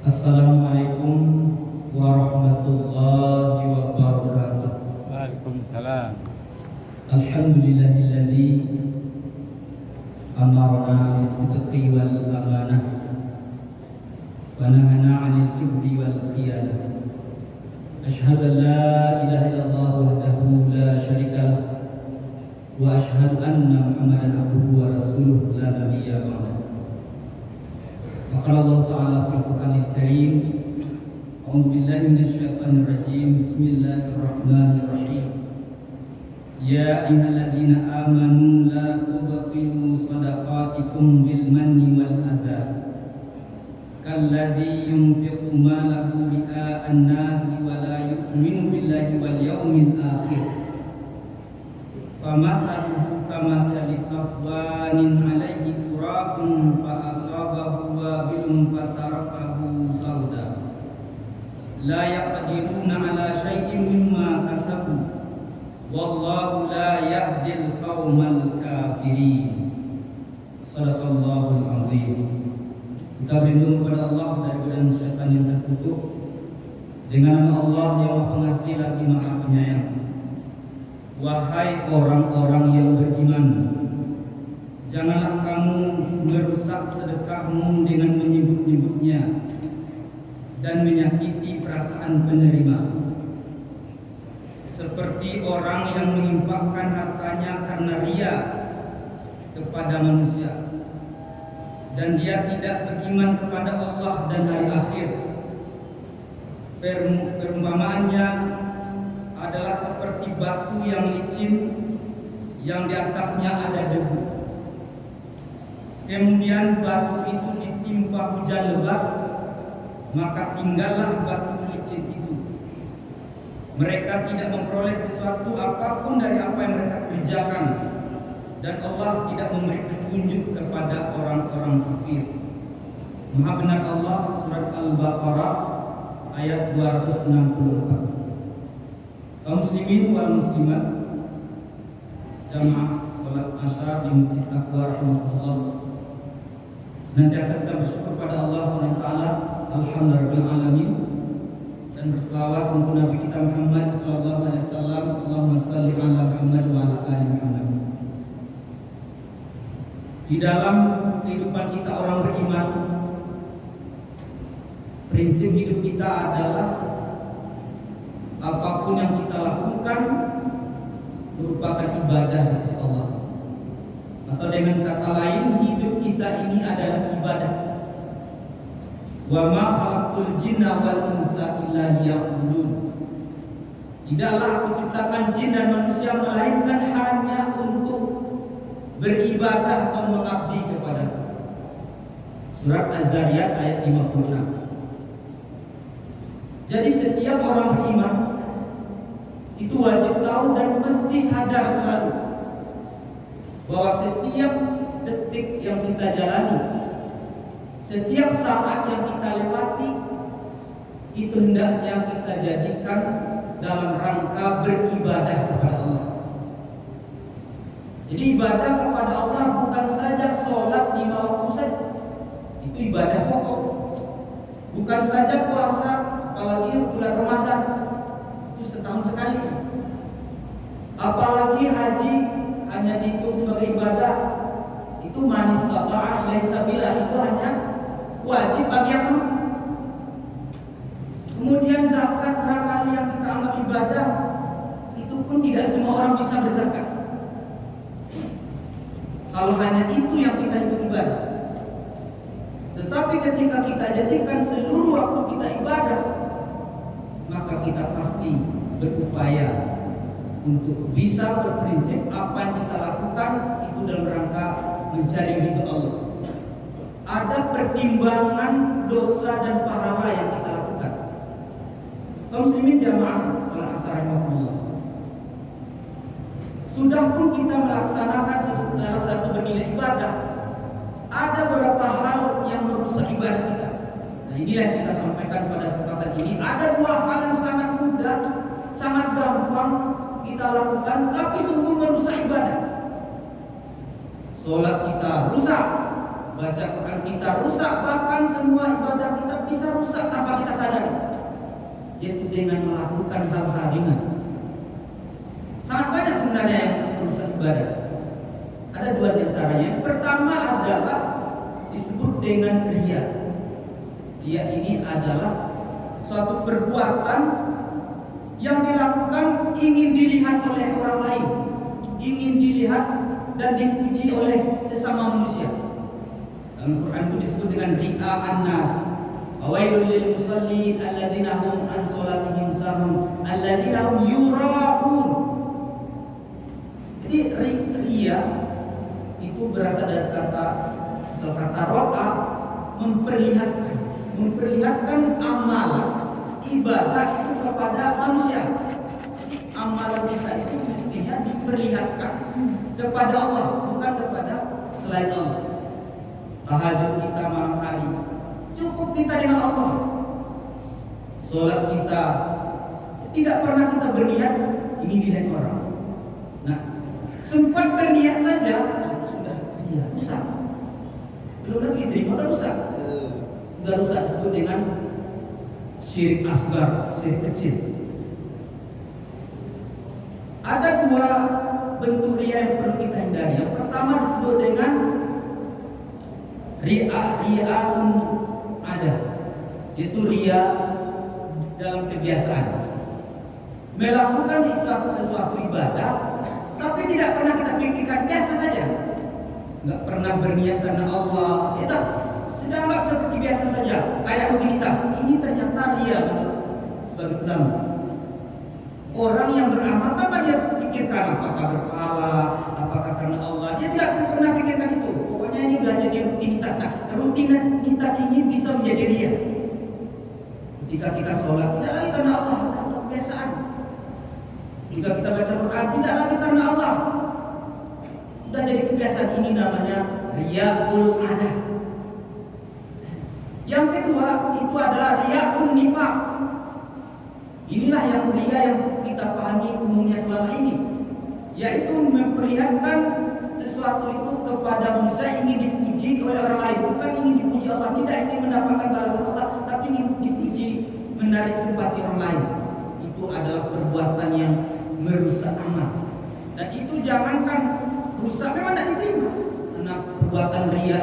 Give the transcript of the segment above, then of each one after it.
Assalamualaikum warahmatullahi wabarakatuh. Waalaikumsalam. Alhamdulillahilladzi amarna bis-sidqi wal amanah wa nahana 'anil kibri wal khiyanah. Asyhadu an la ilaha illallah wahdahu la syarika lah wa asyhadu anna Muhammadan abduhu wa rasuluhu la nabiyya ba'dahu. Qala Allah Ta'ala fil Qur'anil Karim, A'udzu billahi minasyaitonir rajim. Bismillahirrahmanirrahim. Ya ayyuhalladzina amanu la tubtilu shadaqatikum bil manni wal adza kalladzi yunfiqu malahu ria'an nasi wa la yu'minu billahi wal yawmil akhir. Famasaluhu kamasali safwanin 'alaihi turabun fa asabahu wabilun fatarakahu sauda la yaqdiruna 'ala syai'in mimma kasabu wallahu la yahdil qaumal kafirin. Shadaqallahul azim. Kita berlindung kepada Allah dari godaan syaitan yang terkutuk dengan nama Allah yang Maha Pengasih lagi Maha Penyayang. Wahai orang-orang yang beriman, janganlah kamu merusak sedekahmu dengan menyebut-nyebutnya dan menyakiti perasaan penerima, seperti orang yang menginfakkan hartanya karena ria kepada manusia dan dia tidak beriman kepada Allah dan hari akhir. Perumpamaannya adalah seperti batu yang licin yang di atasnya ada debu. Kemudian batu itu ditimpa hujan lebat, maka tinggallah batu licin itu. Mereka tidak memperoleh sesuatu apapun dari apa yang mereka kerjakan, dan Allah tidak memberi petunjuk kepada orang-orang kafir. Maha benar Allah, surat Al-Baqarah ayat 264. Kaum muslimin wal muslimat, jamaah salat Asar di Masjid Taqwa rahimahullah, senantiasa kita bersyukur pada Allah SWT, alhamdulillah alamin, dan berselawat untuk Nabi kita Muhammad sallallahu alaihi wasallam. Allahumma shalli ala Muhammad wa ala ali Muhammad. Di dalam kehidupan kita orang beriman, prinsip hidup kita adalah apapun yang kita lakukan merupakan ibadah di sisi Allah. Atau dengan kata lain, hidup kita ini adalah ibadah. Wa ma khalaqtul jinna wal insa illa liya'budun. Tidaklah aku ciptakan jin dan manusia melainkan hanya untuk beribadah atau mengabdi kepada. Surat Az-Zariyat ayat 56. Jadi setiap orang beriman itu wajib tahu dan mesti sadar selalu bahwa setiap detik yang kita jalani, setiap saat yang kita lewati, itu hendaknya kita jadikan dalam rangka beribadah kepada Allah. Jadi ibadah kepada Allah bukan saja sholat 5 waktu saja, itu ibadah pokok. Bukan saja puasa, apalagi bulan Ramadan, itu setahun sekali. Apalagi haji hanya dihitung sebagai ibadah, itu manis bapak ilai sabila, itu hanya wajib bagi yang mampu. Kemudian zakat barangkali yang kita anggap ibadah, itu pun tidak semua orang bisa berzakat. Kalau hanya itu yang kita hitung ibadah. Tetapi ketika kita jadikan seluruh waktu kita ibadah, maka kita pasti berupaya untuk bisa berprinsip apa yang kita lakukan itu dalam rangka mencari ridho Allah. Ada pertimbangan dosa dan pahala yang kita lakukan. Kaum muslimin jamaah salat Asar rahimahullah, sudah pun kita melaksanakan salah satu bernilai ibadah, ada beberapa hal yang merusak ibadah kita. Nah, inilah yang kita sampaikan pada kesempatan ini. Ada 2 hal yang sangat mudah, sangat gampang kita lakukan, tapi sungguh merusak ibadah. Sholat kita rusak, baca Quran kita rusak, bahkan semua ibadah kita bisa rusak yaitu dengan melakukan hal-hal ringan. Sangat banyak sebenarnya yang merusak ibadah. Ada dua di antaranya. Yang pertama adalah disebut dengan riya. Riya ini adalah suatu perbuatan yang dilakukan ingin dilihat oleh orang lain, ingin dilihat dan dipuji oleh sesama manusia. Dalam Quran itu disebut dengan ri'a an-nas. Wailul lil musallin alladzina hum an salatihim sahun alladzina hum yura'un. Jadi riya itu berasal dari kata ro'a, memperlihatkan amalan ibadah itu kepada manusia. Amalan kita itu mestinya diperlihatkan kepada Allah, bukan kepada selain Allah. Tahajud kita malam hari cukup kita dengan Allah. Sholat kita tidak pernah kita berniat ini dilihat orang. Nah, sempat berniat saja sudah rusak. Belum lagi diterima sudah rusak. Sudah rusak, disebut dengan syirik asgar, syirik kecil. Ada dua bentuk riya yang perlu kita hindari. Yang pertama disebut dengan ria'un ada, itu riya dalam kebiasaan, melakukan sesuatu ibadah tapi tidak pernah kita pikirkan, biasa saja, nggak pernah berniat karena Allah, kita sudah anggap seperti biasa saja, kayak rutinitas. Ini ternyata riya sebagai ulama. Orang yang beramal tanpa dia pikirkan apakah berpahala, apakah karena Allah, dia tidak pernah pikirkan itu. Pokoknya ini sudah jadi rutinitas. Nah, rutinitas ini bisa menjadi riya. Ketika kita sholat tidak lagi karena Allah, karena kebiasaan. Jika kita baca Quran tidak lagi karena Allah, sudah jadi kebiasaan. Ini namanya riya'ul adah. Yang kedua itu adalah riya'un nifaq. Inilah yang riya yang kita pahami umumnya selama ini, yaitu memperlihatkan sesuatu itu kepada manusia, ingin dipuji oleh orang lain, bukan ingin dipuji Allah, tidak ingin mendapatkan balasan Allah, tapi ingin dipuji, menarik simpati orang lain. Itu adalah perbuatan yang merusak amal. Dan itu jangankan rusak, memang tidak diterima. Karena perbuatan riya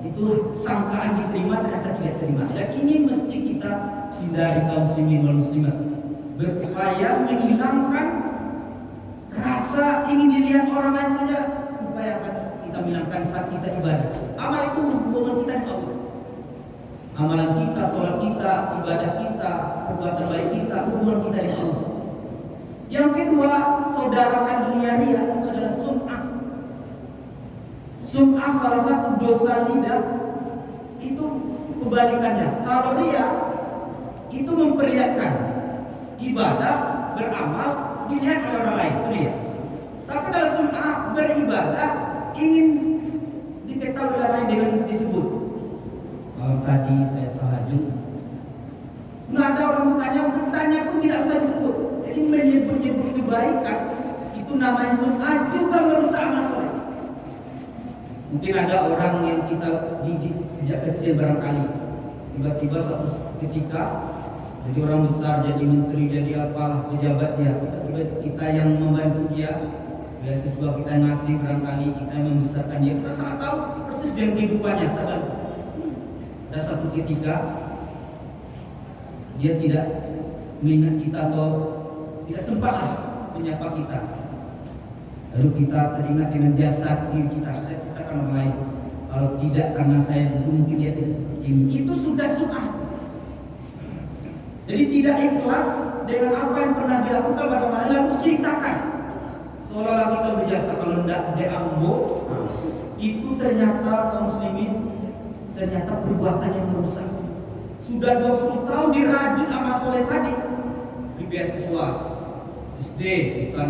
itu sangkaan diterima, ternyata tidak diterima. Dan ini mesti kita hindari, kaum muslimin wal muslimat, berupaya menghilangkan rasa ingin dilihat orang lain saja. Upayakan kita menghilangkan saat kita ibadah. Amal itu hubungan kita dengan Allah. Amalan kita, sholat kita, ibadah kita, perbuatan baik kita, hubungan kita dengan Allah. Yang kedua, saudarakan dunia riya adalah sum'ah. Sum'ah salah satu dosa lidah, itu kebalikannya. Kalau riya itu memperlihatkan ibadah, beramal, dilihat oleh orang lain, itu riya. Tapi kalau sum'ah, beribadah, ingin diketahui oleh orang lain dengan disebut. Kalau tadi saya tahajud, nggak ada orang bertanya pun tidak usah disebut. Jadi menyebut-nyebut kebaikan itu namanya sum'ah, juga merusak amal soleh. Mungkin ada orang yang kita didik sejak kecil barangkali, tiba-tiba suatu ketika jadi orang besar, jadi menteri, jadi apa, pejabat dia, tiba-tiba kita yang membantu dia, beasiswa kita ngasih barangkali, kita yang membesarkan dia, kita sangat tahu persis dengan kehidupannya. Ada satu ketika dia tidak mengingat kita atau tidak sempatlah menyapa kita, lalu kita teringat dengan jasa diri kita, saya katakan orang lain, kalau tidak karena saya mungkin dia tidak seperti ini. Itu sudah sum'ah. Jadi tidak ikhlas dengan apa yang pernah dilakukan pada orang lalu ceritakan, seolah-olah kita berjasa. Kalau tidak diambo, itu ternyata kaum muslimin, ternyata perbuatan yang merusak. Sudah 20 tahun dirajut amal soleh tadi, di beasiswa SD kita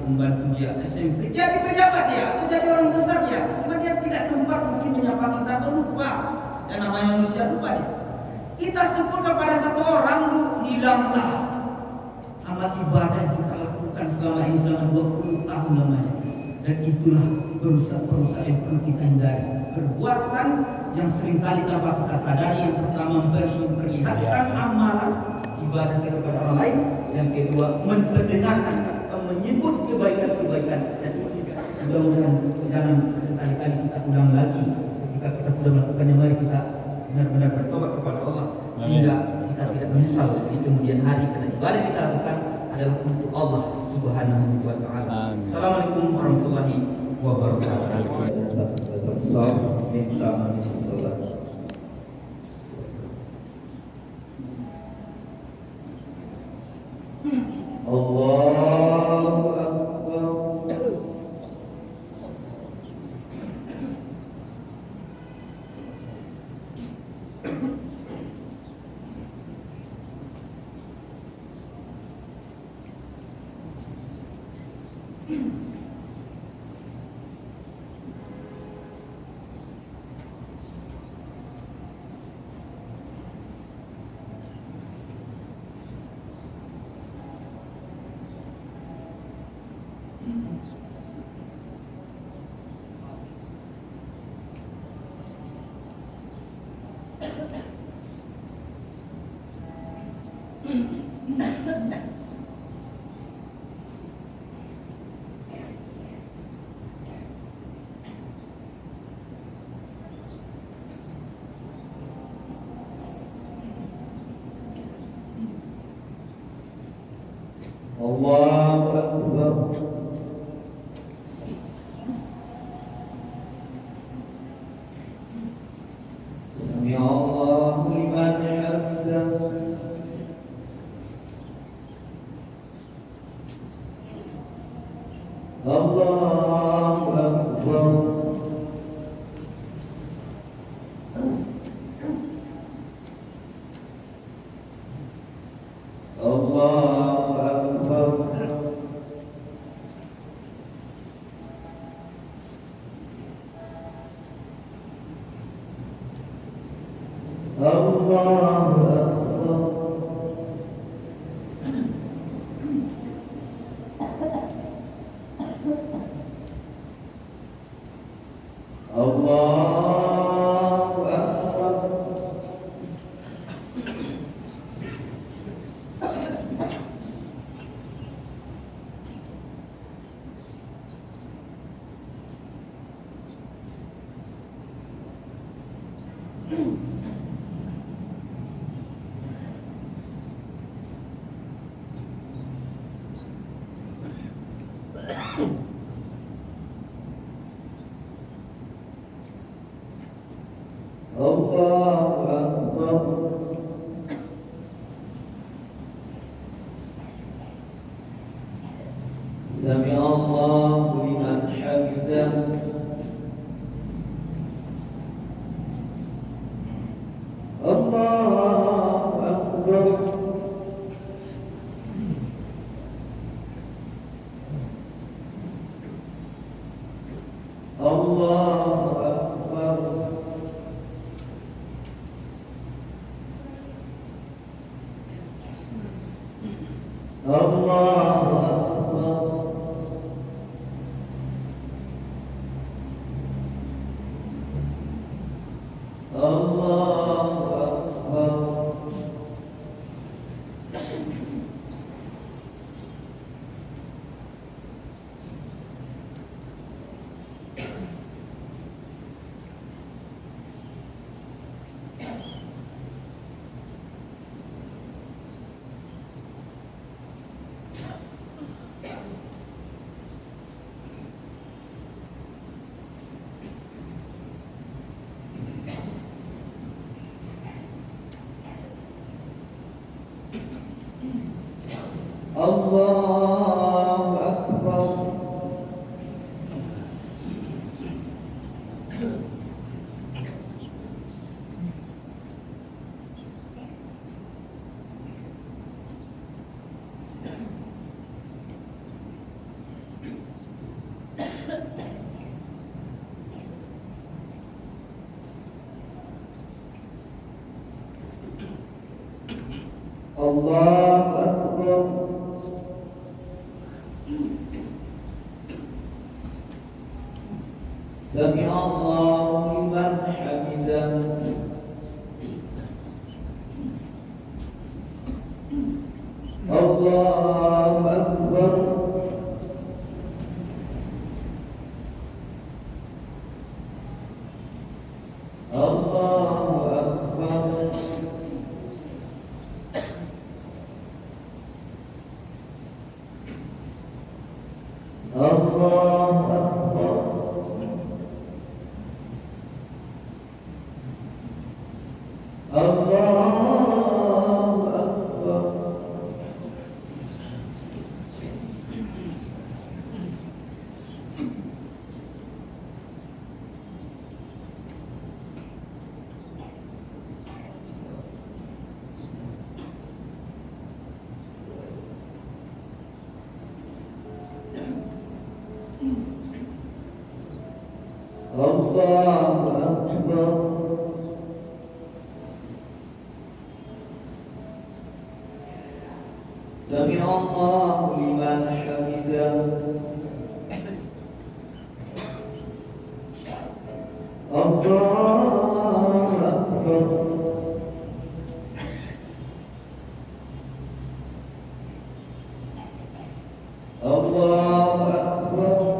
membantu dia, SMP jadi pejabat dia, atau jadi orang besar dia, cuma dia tidak sempat mungkin menyapa kita atau lupa. Dan namanya manusia lupa dia. Kita sebut kepada satu orang, lu hilanglah amal ibadah yang kita lakukan selama ini, selama 20 tahun lamanya. Dan itulah perusak-perusak yang perlu kita hindari. Perbuatan yang seringkali tanpa kita sadari, yang pertama memperlihatkan amalan ibadah kepada orang lain. Yang kedua, mendengarkan, menyebut kebaikan-kebaikan. Dan mudah-mudahan jangan sekali-kali kita ulang lagi. Ketika kita sudah melakukannya, mari kita benar-benar bertobat kepada Allah sehingga kita tidak menyesal di kemudian hari, karena ibadah yang kita lakukan adalah untuk Allah Subhanahu wa taala. Assalamualaikum warahmatullahi wabarakatuh. Allahu Akbar. Allahu Akbar. Sami Allahu liman hamidah. Allahu Akbar. Allahu Akbar. Allahu Akbar. Allahu Akbar. Allahu Akbar. Sami Allahu liman hamidah. Allahu Akbar. Allahu Akbar. Allahu Akbar. Allahu Akbar. Allahu Akbar. Allahu Akbar. Sami Allahu liman hamidah. سمع الله لمن حمده الله أكبر الله أكبر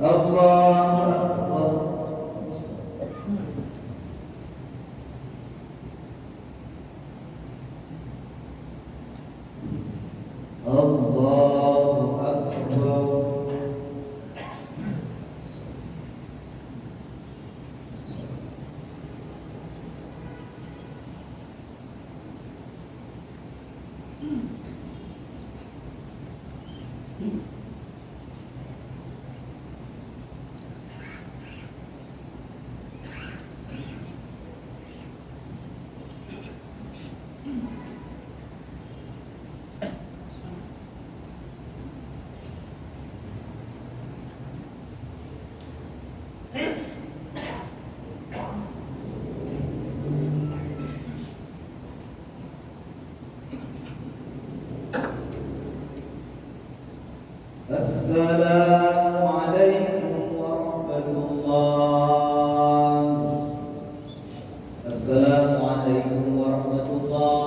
الله أكبر الله أكبر السلام عليكم ورحمة الله. السلام عليكم ورحمة الله.